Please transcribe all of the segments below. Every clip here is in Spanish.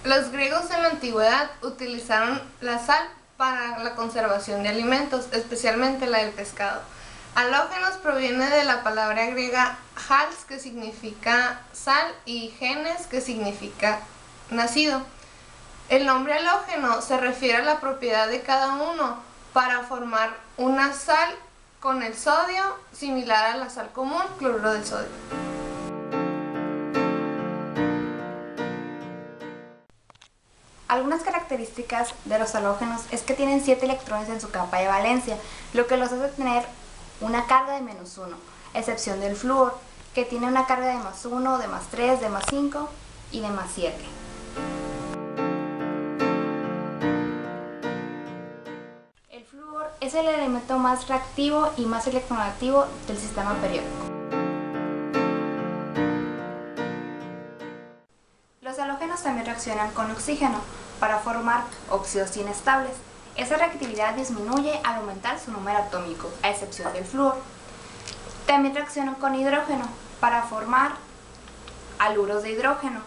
Los griegos en la antigüedad utilizaron la sal para la conservación de alimentos, especialmente la del pescado. Halógenos proviene de la palabra griega hals, que significa sal, y genes, que significa nacido. El nombre halógeno se refiere a la propiedad de cada uno para formar una sal con el sodio, similar a la sal común, cloruro de sodio. Algunas características de los halógenos es que tienen 7 electrones en su capa de valencia, lo que los hace tener una carga de -1, a excepción del flúor, que tiene una carga de +1, de +3, de +5 y de +7. El flúor es el elemento más reactivo y más electronegativo del sistema periódico. Los halógenos también reaccionan con oxígeno para formar óxidos inestables. Esa reactividad disminuye al aumentar su número atómico, a excepción del flúor. También reaccionan con hidrógeno para formar haluros de hidrógeno,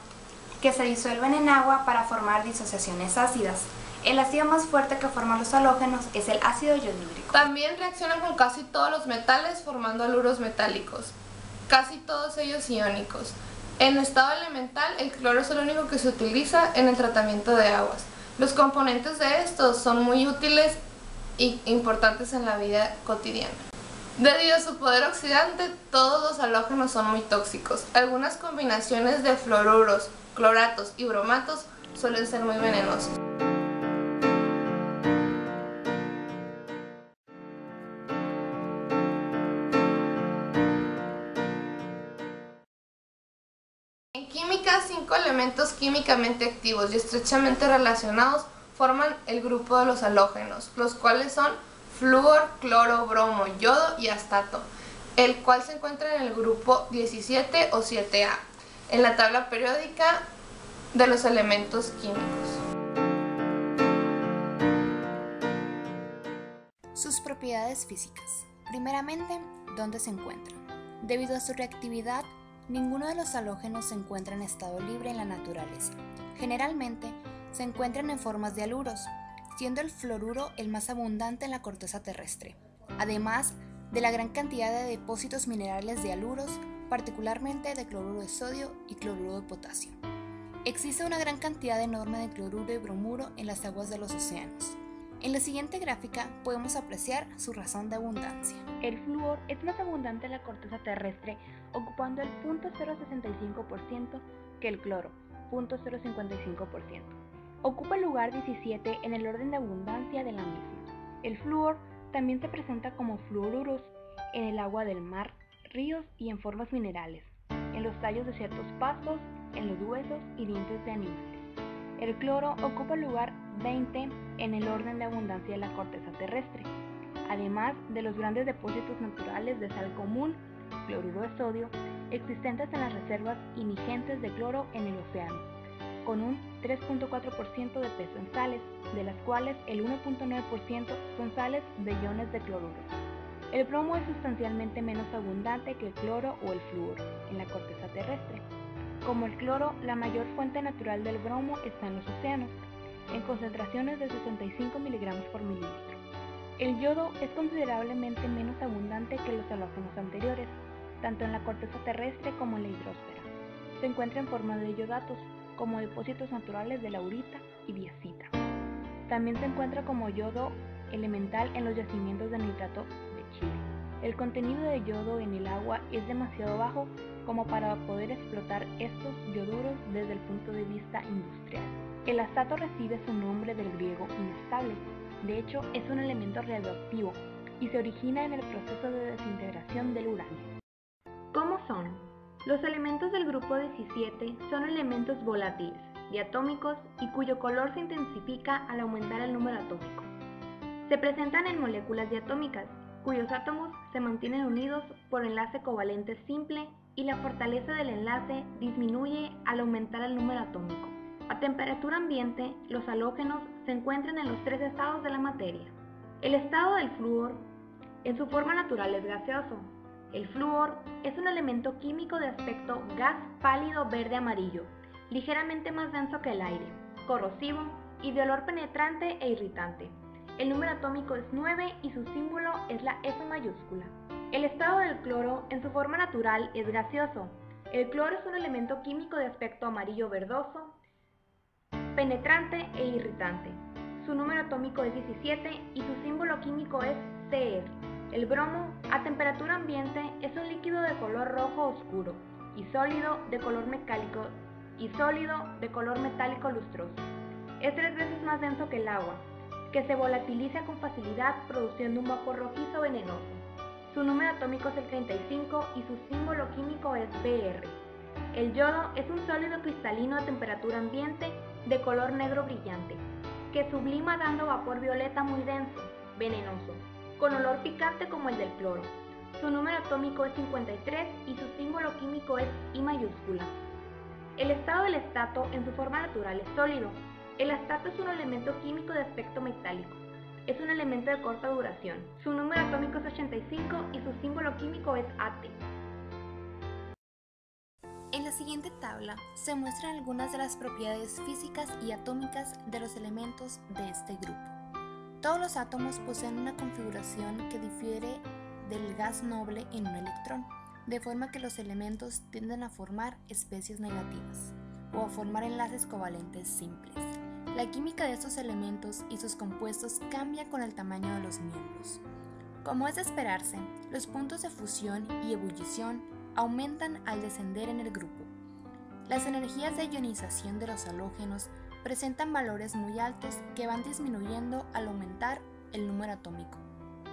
que se disuelven en agua para formar disociaciones ácidas. El ácido más fuerte que forman los halógenos es el ácido yodhídrico. También reaccionan con casi todos los metales formando haluros metálicos, casi todos ellos iónicos. En estado elemental, el cloro es el único que se utiliza en el tratamiento de aguas. Los componentes de estos son muy útiles e importantes en la vida cotidiana. Debido a su poder oxidante, todos los halógenos son muy tóxicos. Algunas combinaciones de fluoruros, cloratos y bromatos suelen ser muy venenosos. En química, 5 elementos químicamente activos y estrechamente relacionados forman el grupo de los halógenos, los cuales son flúor, cloro, bromo, yodo y astato, el cual se encuentra en el grupo 17 o 7A, en la tabla periódica de los elementos químicos. Sus propiedades físicas. Primeramente, ¿dónde se encuentran? Debido a su reactividad, ninguno de los halógenos se encuentra en estado libre en la naturaleza. Generalmente, se encuentran en formas de haluros, siendo el fluoruro el más abundante en la corteza terrestre, además de la gran cantidad de depósitos minerales de haluros, particularmente de cloruro de sodio y cloruro de potasio. Existe una gran cantidad enorme de cloruro y bromuro en las aguas de los océanos. En la siguiente gráfica podemos apreciar su razón de abundancia. El flúor es más abundante en la corteza terrestre, ocupando el 0.065% que el cloro, 0.055%. Ocupa el lugar 17 en el orden de abundancia de la misma. El flúor también se presenta como fluoruros en el agua del mar, ríos y en formas minerales, en los tallos de ciertos pastos, en los huesos y dientes de animales. El cloro ocupa el lugar 20 en el orden de abundancia de la corteza terrestre, además de los grandes depósitos naturales de sal común, cloruro de sodio, existentes en las reservas inigentes de cloro en el océano, con un 3.4% de peso en sales, de las cuales el 1.9% son sales de iones de cloruro. El bromo es sustancialmente menos abundante que el cloro o el flúor en la corteza terrestre. Como el cloro, la mayor fuente natural del bromo está en los océanos, en concentraciones de 65 miligramos por mililitro. El yodo es considerablemente menos abundante que los halógenos anteriores, tanto en la corteza terrestre como en la hidrosfera. Se encuentra en forma de yodatos, como depósitos naturales de laurita y biasita. También se encuentra como yodo elemental en los yacimientos de nitrato de Chile. El contenido de yodo en el agua es demasiado bajo como para poder explotar estos yoduros desde el punto de vista industrial. El astato recibe su nombre del griego inestable. De hecho, es un elemento radioactivo y se origina en el proceso de desintegración del uranio. ¿Cómo son? Los elementos del grupo 17 son elementos volátiles, diatómicos y cuyo color se intensifica al aumentar el número atómico. Se presentan en moléculas diatómicas, cuyos átomos se mantienen unidos por enlace covalente simple y la fortaleza del enlace disminuye al aumentar el número atómico. A temperatura ambiente, los halógenos se encuentran en los 3 estados de la materia. El estado del flúor, en su forma natural, es gaseoso. El flúor es un elemento químico de aspecto gas pálido verde-amarillo, ligeramente más denso que el aire. corrosivo y de olor penetrante e irritante. El número atómico es 9 y su símbolo es la F mayúscula. El estado del cloro en su forma natural es gaseoso. El cloro es un elemento químico de aspecto amarillo verdoso, penetrante e irritante. Su número atómico es 17 y su símbolo químico es Cr. El bromo, a temperatura ambiente, es un líquido de color rojo oscuro y sólido de color metálico lustroso. Es 3 veces más denso que el agua, que se volatiliza con facilidad produciendo un vapor rojizo venenoso. Su número atómico es el 35 y su símbolo químico es Br. El yodo es un sólido cristalino a temperatura ambiente de color negro brillante, que sublima dando vapor violeta muy denso, venenoso, con olor picante como el del cloro. Su número atómico es 53 y su símbolo químico es I mayúscula. El estado del estato en su forma natural es sólido. El estato es un elemento químico de aspecto metálico. Es un elemento de corta duración. Su número atómico es 85 y su símbolo químico es At. En la siguiente tabla se muestran algunas de las propiedades físicas y atómicas de los elementos de este grupo. Todos los átomos poseen una configuración que difiere del gas noble en un electrón, de forma que los elementos tienden a formar especies negativas o a formar enlaces covalentes simples. La química de estos elementos y sus compuestos cambia con el tamaño de los miembros. Como es de esperarse, los puntos de fusión y ebullición aumentan al descender en el grupo. Las energías de ionización de los halógenos presentan valores muy altos que van disminuyendo al aumentar el número atómico.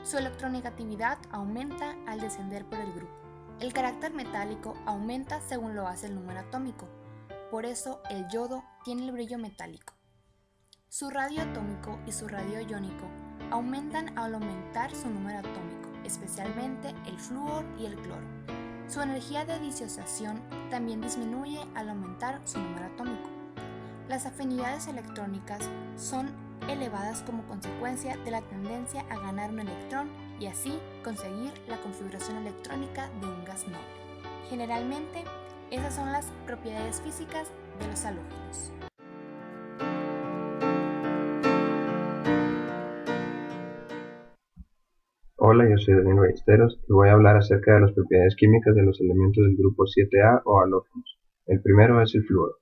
Su electronegatividad aumenta al descender por el grupo. El carácter metálico aumenta según lo hace el número atómico, por eso el yodo tiene el brillo metálico. Su radio atómico y su radio iónico aumentan al aumentar su número atómico, especialmente el flúor y el cloro. Su energía de disociación también disminuye al aumentar su número atómico. Las afinidades electrónicas son elevadas como consecuencia de la tendencia a ganar un electrón y así conseguir la configuración electrónica de un gas noble. Generalmente, esas son las propiedades físicas de los halógenos. Hola, yo soy Daniel Ballesteros y voy a hablar acerca de las propiedades químicas de los elementos del grupo 7A o halógenos. El primero es el flúor.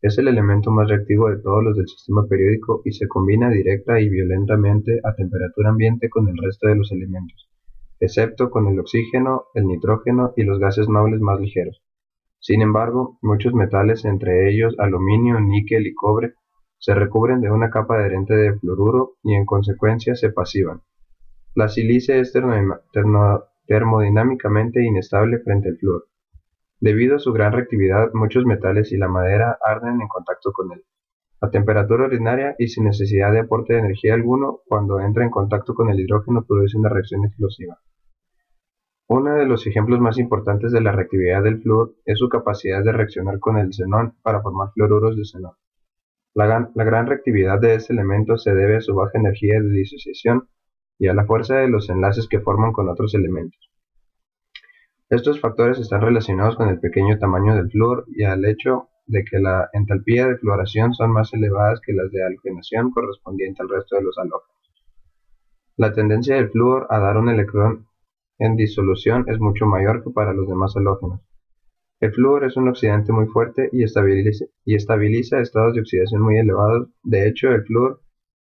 Es el elemento más reactivo de todos los del sistema periódico y se combina directa y violentamente a temperatura ambiente con el resto de los elementos, excepto con el oxígeno, el nitrógeno y los gases nobles más ligeros. Sin embargo, muchos metales, entre ellos aluminio, níquel y cobre, se recubren de una capa adherente de fluoruro y en consecuencia se pasivan. La sílice es termodinámicamente inestable frente al flúor. Debido a su gran reactividad, muchos metales y la madera arden en contacto con él, a temperatura ordinaria y sin necesidad de aporte de energía alguno. Cuando entra en contacto con el hidrógeno produce una reacción explosiva. Uno de los ejemplos más importantes de la reactividad del flúor es su capacidad de reaccionar con el xenón para formar fluoruros de xenón. La gran reactividad de este elemento se debe a su baja energía de disociación y a la fuerza de los enlaces que forman con otros elementos. Estos factores están relacionados con el pequeño tamaño del flúor y al hecho de que la entalpía de fluoración son más elevadas que las de halogenación correspondiente al resto de los halógenos. La tendencia del flúor a dar un electrón en disolución es mucho mayor que para los demás halógenos. El flúor es un oxidante muy fuerte y estabiliza estados de oxidación muy elevados. De hecho, el flúor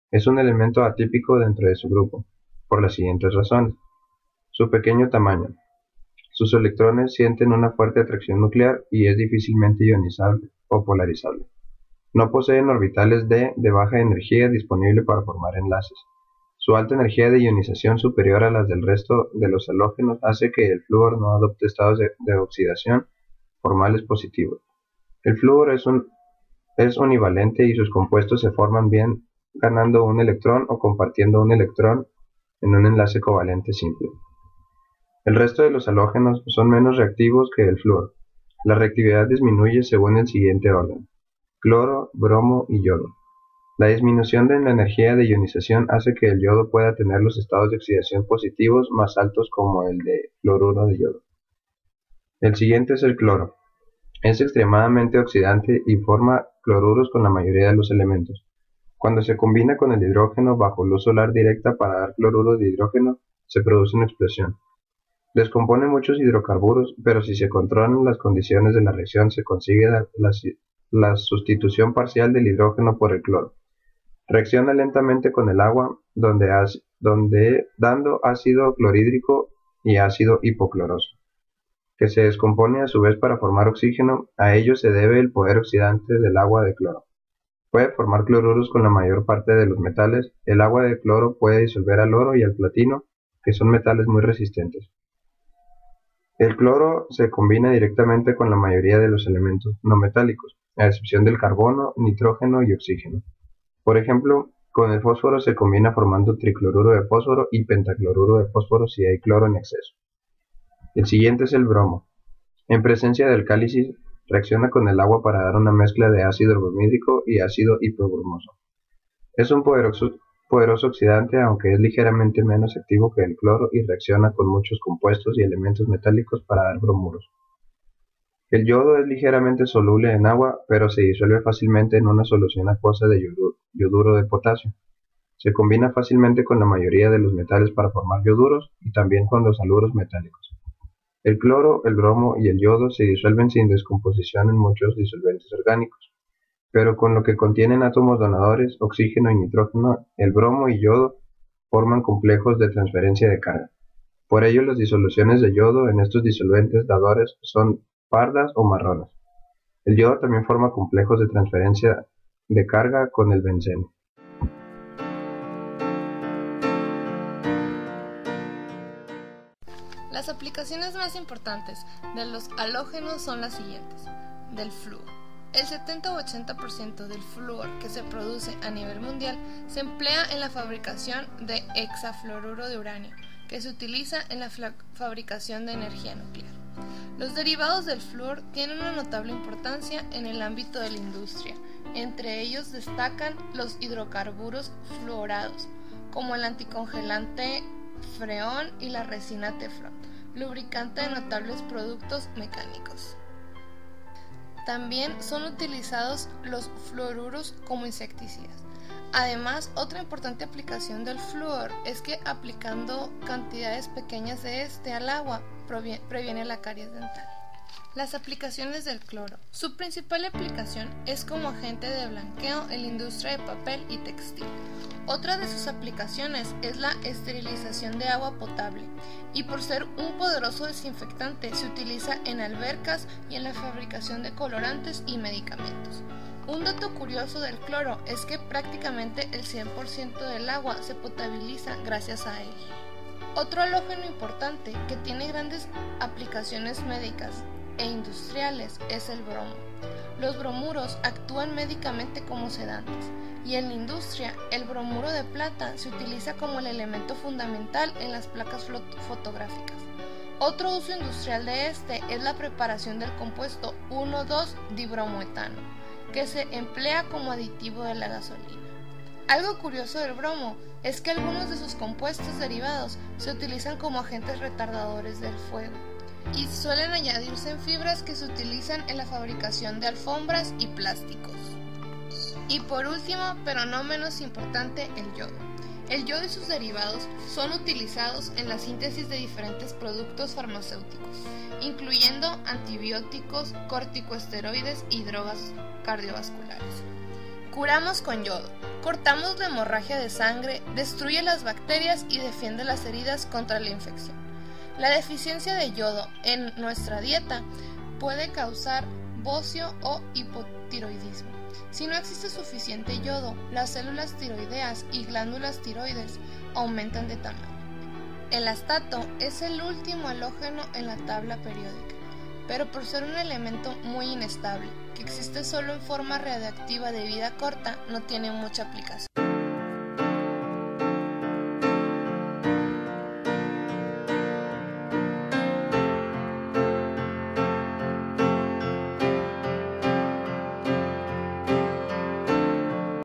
es un elemento atípico dentro de su grupo, por las siguientes razones. Su pequeño tamaño. Sus electrones sienten una fuerte atracción nuclear y es difícilmente ionizable o polarizable. No poseen orbitales de baja energía disponible para formar enlaces. Su alta energía de ionización superior a las del resto de los halógenos hace que el flúor no adopte estados de oxidación formales positivos. El flúor es univalente y sus compuestos se forman bien ganando un electrón o compartiendo un electrón en un enlace covalente simple. El resto de los halógenos son menos reactivos que el flúor. La reactividad disminuye según el siguiente orden: cloro, bromo y yodo. La disminución de la energía de ionización hace que el yodo pueda tener los estados de oxidación positivos más altos como el de fluoruro de yodo. El siguiente es el cloro. Es extremadamente oxidante y forma cloruros con la mayoría de los elementos. Cuando se combina con el hidrógeno bajo luz solar directa para dar cloruro de hidrógeno, se produce una explosión. Descompone muchos hidrocarburos, pero si se controlan las condiciones de la reacción se consigue la sustitución parcial del hidrógeno por el cloro. Reacciona lentamente con el agua, dando ácido clorhídrico y ácido hipocloroso, que se descompone a su vez para formar oxígeno. A ello se debe el poder oxidante del agua de cloro. Puede formar cloruros con la mayor parte de los metales. El agua de cloro puede disolver al oro y al platino, que son metales muy resistentes. El cloro se combina directamente con la mayoría de los elementos no metálicos, a excepción del carbono, nitrógeno y oxígeno. Por ejemplo, con el fósforo se combina formando tricloruro de fósforo y pentacloruro de fósforo si hay cloro en exceso. El siguiente es el bromo. En presencia de alcálisis, reacciona con el agua para dar una mezcla de ácido bromídrico y ácido hipobromoso. Es un poderoso oxidante, aunque es ligeramente menos activo que el cloro y reacciona con muchos compuestos y elementos metálicos para dar bromuros. El yodo es ligeramente soluble en agua, pero se disuelve fácilmente en una solución acuosa de yoduro de potasio. Se combina fácilmente con la mayoría de los metales para formar yoduros y también con los haluros metálicos. El cloro, el bromo y el yodo se disuelven sin descomposición en muchos disolventes orgánicos, pero con lo que contienen átomos donadores, oxígeno y nitrógeno, el bromo y yodo forman complejos de transferencia de carga. Por ello, las disoluciones de yodo en estos disolventes dadores son pardas o marrones. El yodo también forma complejos de transferencia de carga con el benceno. Las aplicaciones más importantes de los halógenos son las siguientes. Del flúor. El 70 o 80% del flúor que se produce a nivel mundial se emplea en la fabricación de hexafluoruro de uranio, que se utiliza en la fabricación de energía nuclear. Los derivados del flúor tienen una notable importancia en el ámbito de la industria. Entre ellos destacan los hidrocarburos fluorados, como el anticongelante freón y la resina teflón, lubricante de notables productos mecánicos. También son utilizados los fluoruros como insecticidas. Además, otra importante aplicación del flúor es que aplicando cantidades pequeñas de este al agua previene la caries dental. Las aplicaciones del cloro. Su principal aplicación es como agente de blanqueo en la industria de papel y textil. Otra de sus aplicaciones es la esterilización de agua potable, y por ser un poderoso desinfectante se utiliza en albercas y en la fabricación de colorantes y medicamentos. Un dato curioso del cloro es que prácticamente el 100% del agua se potabiliza gracias a él. Otro halógeno importante que tiene grandes aplicaciones médicas e industriales es el bromo. Los bromuros actúan médicamente como sedantes, y en la industria el bromuro de plata se utiliza como el elemento fundamental en las placas fotográficas. Otro uso industrial de este es la preparación del compuesto 1,2-dibromoetano, que se emplea como aditivo de la gasolina. Algo curioso del bromo es que algunos de sus compuestos derivados se utilizan como agentes retardadores del fuego y suelen añadirse en fibras que se utilizan en la fabricación de alfombras y plásticos. Y por último, pero no menos importante, el yodo. El yodo y sus derivados son utilizados en la síntesis de diferentes productos farmacéuticos, incluyendo antibióticos, corticosteroides y drogas cardiovasculares. Curamos con yodo. Cortamos la hemorragia de sangre, destruye las bacterias y defiende las heridas contra la infección. La deficiencia de yodo en nuestra dieta puede causar bocio o hipotiroidismo. Si no existe suficiente yodo, las células tiroideas y glándulas tiroides aumentan de tamaño. El astato es el último halógeno en la tabla periódica, pero por ser un elemento muy inestable, que existe solo en forma radiactiva de vida corta, no tiene mucha aplicación.